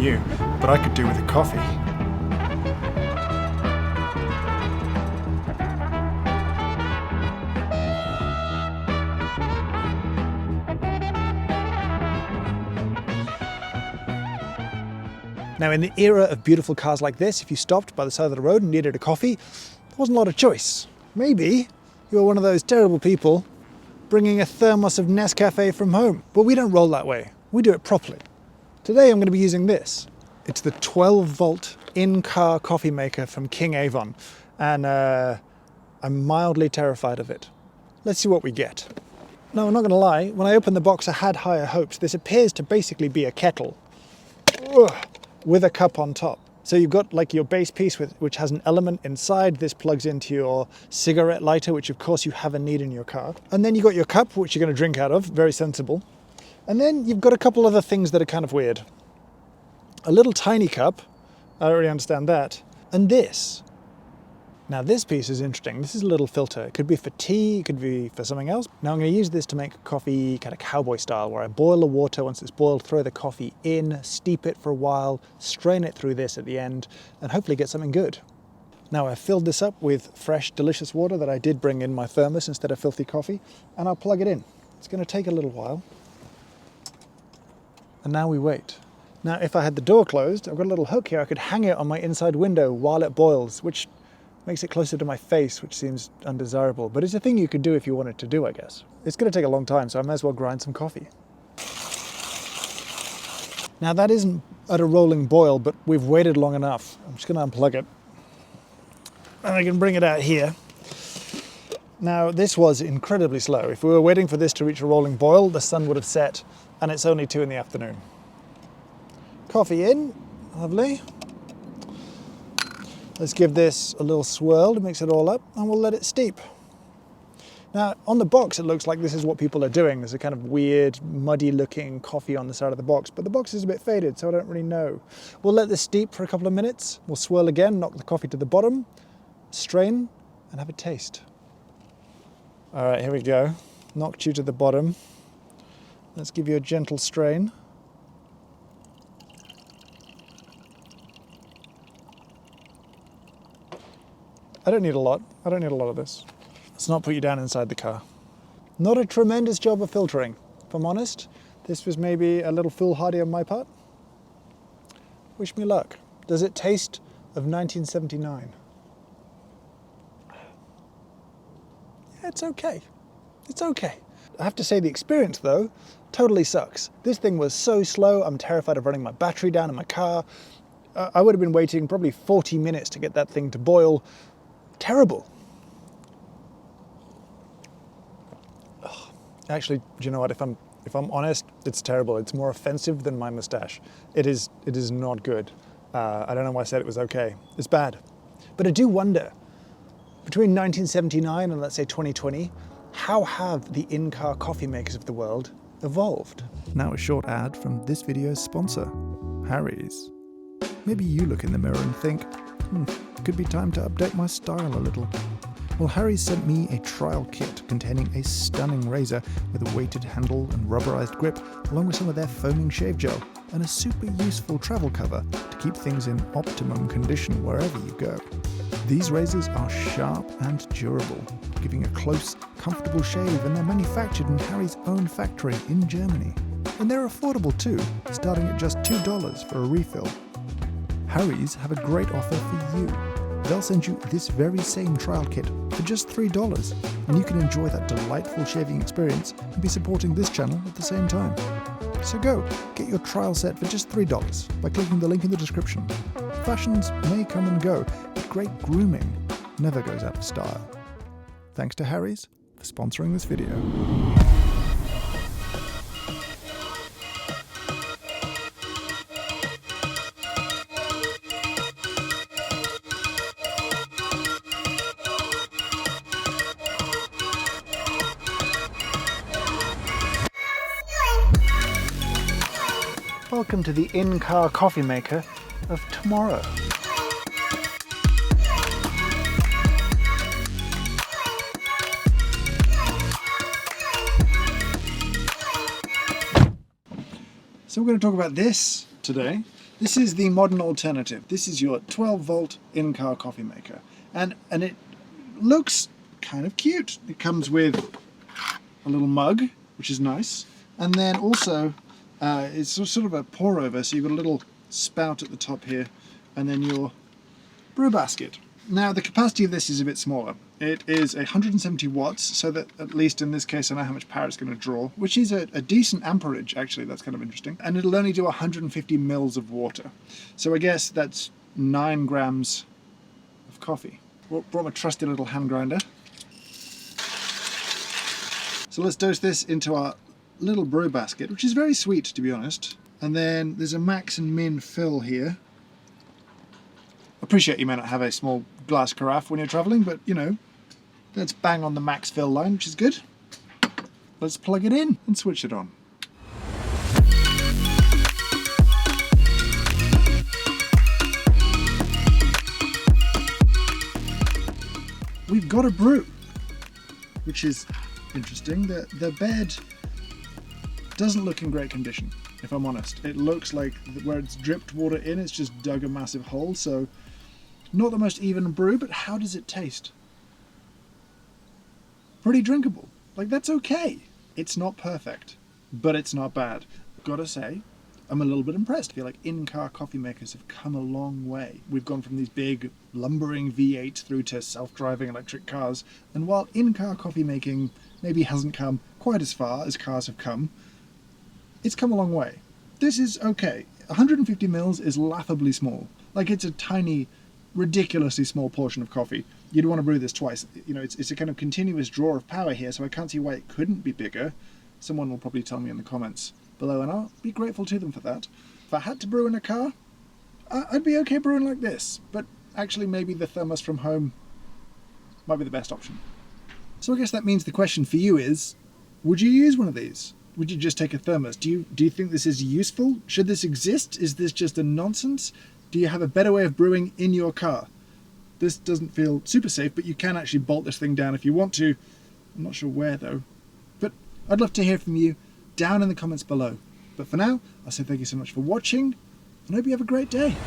you, but I could do with a coffee. Now, in the era of beautiful cars like this, if you stopped by the side of the road and needed a coffee, there wasn't a lot of choice. Maybe you're one of those terrible people bringing a thermos of Nescafe from home. But we don't roll that way. We do it properly. Today I'm going to be using this. It's the 12-volt in-car coffee maker from King Avon, and I'm mildly terrified of it. Let's see what we get. No, I'm not going to lie, when I opened the box I had higher hopes. This appears to basically be a kettle. Ugh. With a cup on top. So you've got like your base piece which has an element inside. This plugs into your cigarette lighter, which of course you have a need in your car. And then you've got your cup, which you're going to drink out of, very sensible. And then you've got a couple other things that are kind of weird. A little tiny cup, I don't really understand that. And this. Now this piece is interesting. This is a little filter. It could be for tea, it could be for something else. Now I'm going to use this to make coffee kind of cowboy style, where I boil the water. Once it's boiled, throw the coffee in, steep it for a while, strain it through this at the end, and hopefully get something good. Now I've filled this up with fresh, delicious water that I did bring in my thermos instead of filthy coffee, and I'll plug it in. It's going to take a little while. And now we wait. Now if I had the door closed, I've got a little hook here. I could hang it on my inside window while it boils, which makes it closer to my face, which seems undesirable. But it's a thing you could do if you wanted to do, I guess. It's going to take a long time, so I might as well grind some coffee. Now that isn't at a rolling boil, but we've waited long enough. I'm just going to unplug it. And I can bring it out here. Now this was incredibly slow. If we were waiting for this to reach a rolling boil, the sun would have set, and it's only 2 in the afternoon. Coffee in, lovely. Let's give this a little swirl to mix it all up, and we'll let it steep. Now, on the box, it looks like this is what people are doing. There's a kind of weird, muddy-looking coffee on the side of the box, but the box is a bit faded, so I don't really know. We'll let this steep for a couple of minutes. We'll swirl again, knock the coffee to the bottom, strain, and have a taste. All right, here we go. Knocked you to the bottom. Let's give you a gentle strain. I don't need a lot. I don't need a lot of this. Let's not put you down inside the car. Not a tremendous job of filtering, if I'm honest. This was maybe a little foolhardy on my part. Wish me luck. Does it taste of 1979? Yeah, it's okay. It's okay. I have to say the experience, though, totally sucks. This thing was so slow, I'm terrified of running my battery down in my car. I would have been waiting probably 40 minutes to get that thing to boil. Terrible. Ugh. Actually, do you know what? If I'm honest, it's terrible. It's more offensive than my mustache. It is not good. I don't know why I said it was okay. It's bad. But I do wonder, between 1979 and let's say 2020, how have the in-car coffee makers of the world evolved? Now a short ad from this video's sponsor, Harry's. Maybe you look in the mirror and think, could be time to update my style a little. Well, Harry's sent me a trial kit containing a stunning razor with a weighted handle and rubberized grip, along with some of their foaming shave gel, and a super useful travel cover to keep things in optimum condition wherever you go. These razors are sharp and durable, giving a close, comfortable shave, and they're manufactured in Harry's own factory in Germany. And they're affordable too, starting at just $2 for a refill. Harry's have a great offer for you. They'll send you this very same trial kit for just $3, and you can enjoy that delightful shaving experience and be supporting this channel at the same time. So go, get your trial set for just $3 by clicking the link in the description. Fashions may come and go, but great grooming never goes out of style. Thanks to Harry's for sponsoring this video. Welcome to the in-car coffee maker of tomorrow. So we're going to talk about this today. This is the modern alternative. This is your 12-volt in-car coffee maker. And it looks kind of cute. It comes with a little mug, which is nice. And then also, it's sort of a pour over, so you've got a little spout at the top here, and then your brew basket. Now, the capacity of this is a bit smaller. It is 170 watts, so that at least in this case I know how much power it's going to draw, which is a decent amperage, actually. That's kind of interesting. And it'll only do 150 mils of water. So I guess that's 9 grams of coffee. Brought my trusty little hand grinder. So let's dose this into our little brew basket, which is very sweet, to be honest. And then there's a max and min fill here. Appreciate you may not have a small glass carafe when you're traveling, but you know, let's bang on the max fill line, which is good. Let's plug it in and switch it on. We've got a brew, which is interesting. The bed doesn't look in great condition, if I'm honest. It looks like where it's dripped water in, it's just dug a massive hole, so not the most even brew, but how does it taste? Pretty drinkable. Like, that's okay. It's not perfect, but it's not bad. Gotta say, I'm a little bit impressed. I feel like in-car coffee makers have come a long way. We've gone from these big lumbering V8s through to self-driving electric cars, and while in-car coffee making maybe hasn't come quite as far as cars have come, it's come a long way. This is okay. 150 mils is laughably small. Like, it's a tiny, ridiculously small portion of coffee. You'd want to brew this twice. You know, it's a kind of continuous draw of power here, so I can't see why it couldn't be bigger. Someone will probably tell me in the comments below, and I'll be grateful to them for that. If I had to brew in a car, I'd be okay brewing like this, but actually maybe the thermos from home might be the best option. So I guess that means the question for you is, would you use one of these? Would you just take a thermos? Do you think this is useful? Should this exist? Is this just a nonsense? Do you have a better way of brewing in your car? This doesn't feel super safe, but you can actually bolt this thing down if you want to. I'm not sure where though. But I'd love to hear from you down in the comments below. But for now, I'll say thank you so much for watching, and I hope you have a great day.